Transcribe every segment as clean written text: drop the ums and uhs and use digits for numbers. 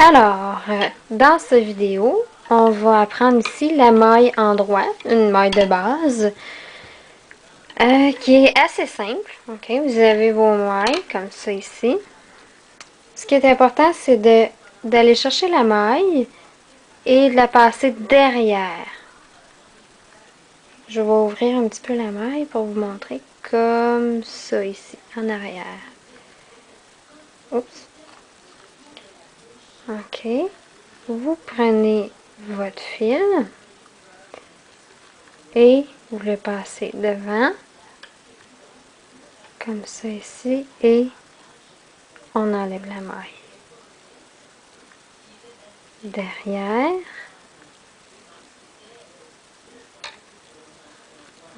Alors, dans cette vidéo, on va apprendre ici la maille en droit, une maille de base, qui est assez simple. Ok, vous avez vos mailles comme ça ici. Ce qui est important, c'est d'aller chercher la maille et de la passer derrière. Je vais ouvrir un petit peu la maille pour vous montrer comme ça ici, en arrière. Oups. Ok. Vous prenez votre fil et vous le passez devant, comme ça ici, et on enlève la maille. Derrière,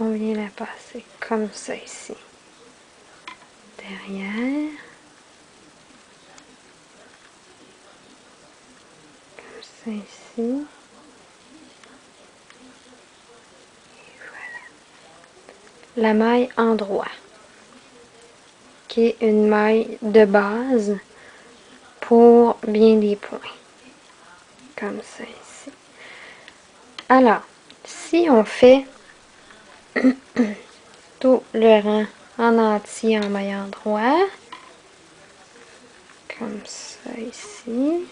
on vient la passer comme ça ici. Derrière, comme ça ici. Et voilà. La maille en droit, qui est une maille de base pour bien des points. Comme ça ici. Alors, si on fait tout le rang en entier en maille en droit, comme ça ici.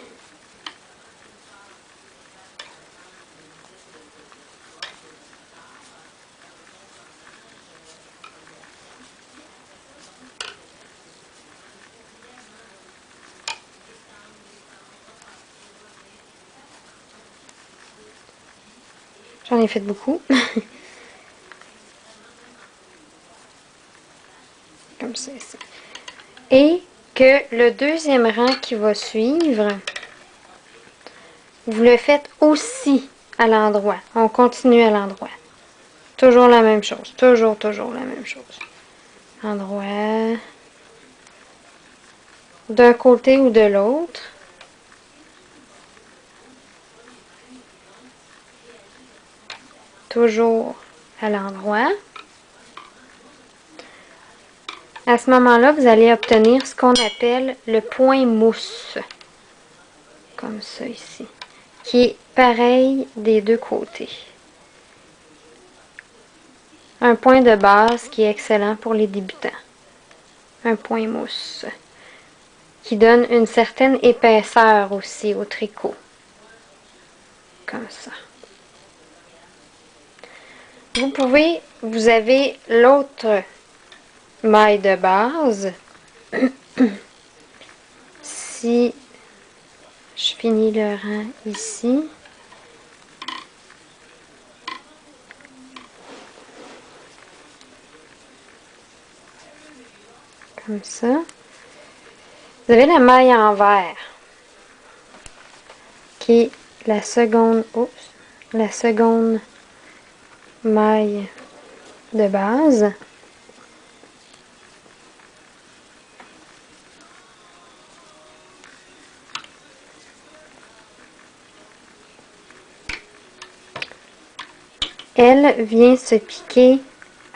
J'en ai fait beaucoup. Comme ça ici. Et que le deuxième rang qui va suivre, vous le faites aussi à l'endroit. On continue à l'endroit. Toujours la même chose. Toujours la même chose. Endroit. D'un côté ou de l'autre. Toujours à l'endroit. À ce moment-là, vous allez obtenir ce qu'on appelle le point mousse. Comme ça ici. Qui est pareil des deux côtés. Un point de base qui est excellent pour les débutants. Un point mousse. Qui donne une certaine épaisseur aussi au tricot. Comme ça. Vous avez l'autre maille de base. Si je finis le rang ici. Comme ça. Vous avez la maille en vert. Qui est la seconde maille de base. Elle vient se piquer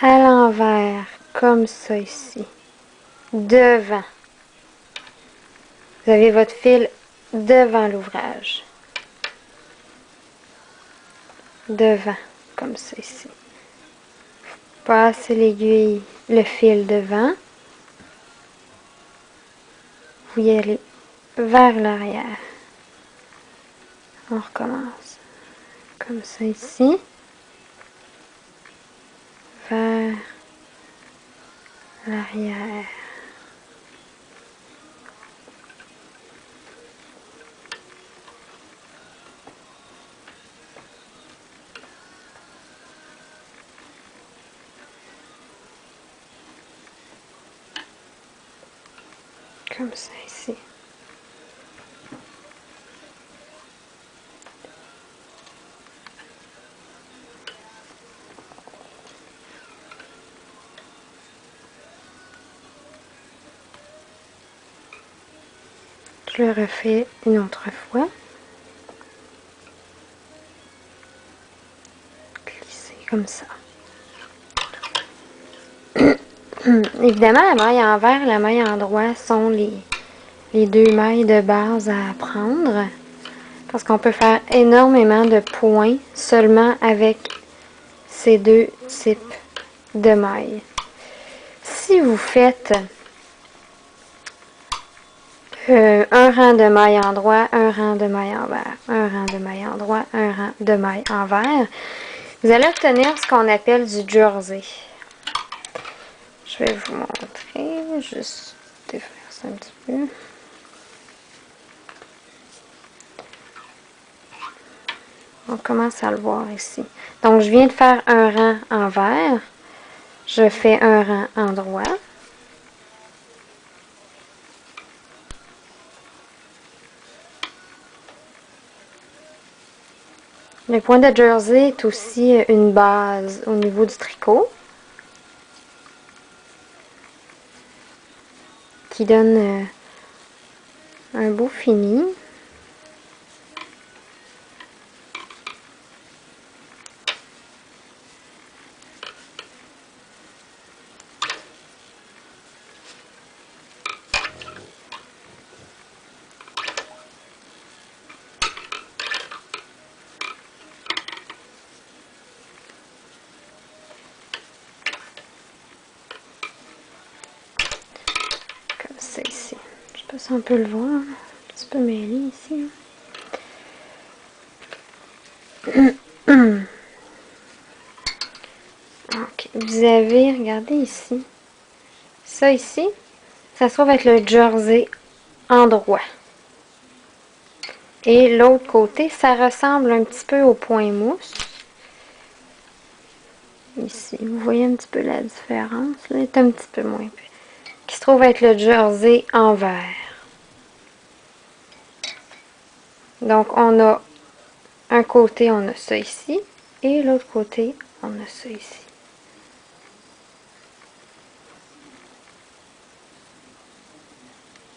à l'envers, comme ça ici, devant. Vous avez votre fil devant l'ouvrage. Devant, comme ça ici. Passez l'aiguille, le fil devant. Vous y allez vers l'arrière. On recommence. Comme ça ici. Vers l'arrière. Comme ça ici. Je le refais une autre fois. Glisser comme ça. Évidemment, la maille en vert et la maille en droit sont les les 2 mailles de base à apprendre. Parce qu'on peut faire énormément de points seulement avec ces 2 types de mailles. Si vous faites un rang de mailles en droit, un rang de mailles envers, un rang de mailles en droit, un rang de mailles envers, vous allez obtenir ce qu'on appelle du jersey. Je vais vous montrer, juste défaire ça un petit peu. On commence à le voir ici. Donc, je viens de faire un rang envers. Je fais un rang en droit. Le point de jersey est aussi une base au niveau du tricot qui donne un beau fini. Comme ça ici. Je sais pas si on peut le voir. Un petit peu mêlé ici. Ok, vous avez, regardez ici, ça ici, ça se trouve être le jersey en droit. Et l'autre côté, ça ressemble un petit peu au point mousse. Ici, vous voyez un petit peu la différence, là, il est un petit peu moins. Qui se trouve être le jersey en vert. Donc, on a un côté, on a ça ici, et l'autre côté, on a ça ici.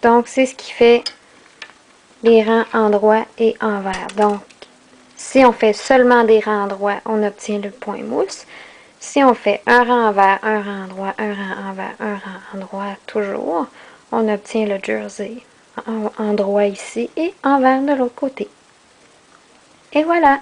Donc, c'est ce qui fait les rangs en droit et en vert. Donc, si on fait seulement des rangs en droit, on obtient le point mousse. Si on fait un rang en vert, un rang en droit, un rang en vert, un rang en droit, toujours, on obtient le jersey en droit ici et en vert de l'autre côté. Et voilà!